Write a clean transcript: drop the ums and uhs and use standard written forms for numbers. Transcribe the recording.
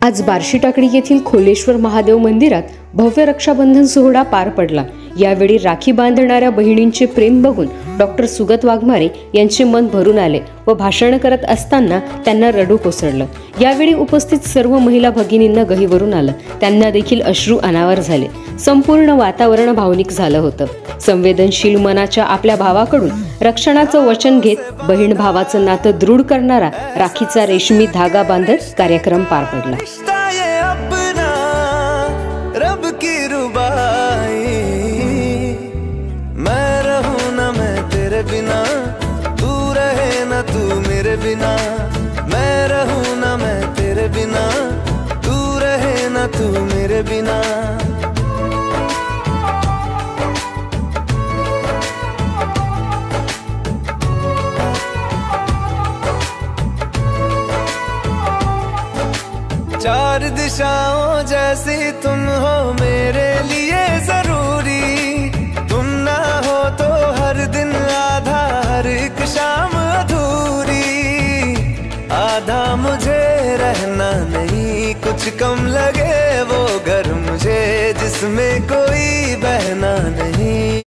आज बार्शी टाकळी येथील खोलेश्वर महादेव मंदिरात भव्य रक्षाबंधन सोहळा पार पडला। यावेळी राखी बांधणाऱ्या बहिणींचे प्रेम बघून डॉक्टर सुगत वाघमारे यांचे मन भरून आले व भाषण करत असताना त्यांना रडू कोसळलं। यावेळी उपस्थित सर्व महिला भगिनींना गहिवरून आलं, त्यांना देखील अश्रू अनावर झाले। संपूर्ण वातावरण भावनिक झालं होतं। संवेदनशील मनाच्या आपल्या भावाकडून रक्षणाचं वचन घेत बहीण भावाचं नातं दृढ करणारा राखीचा रेशमी धागा बांधत कार्यक्रम पार पडला। रब की रुबाई, मैं रहूं ना मैं तेरे बिना, तू रहे ना तू मेरे बिना। मैं रहूं ना मैं तेरे बिना, तू रहे ना तू मेरे बिना। चार दिशाओं जैसी तुम हो मेरे लिए जरूरी, तुम ना हो तो हर दिन आधा, हर एक शाम अधूरी। आधा मुझे रहना नहीं, कुछ कम लगे वो घर मुझे जिसमें कोई बहना नहीं।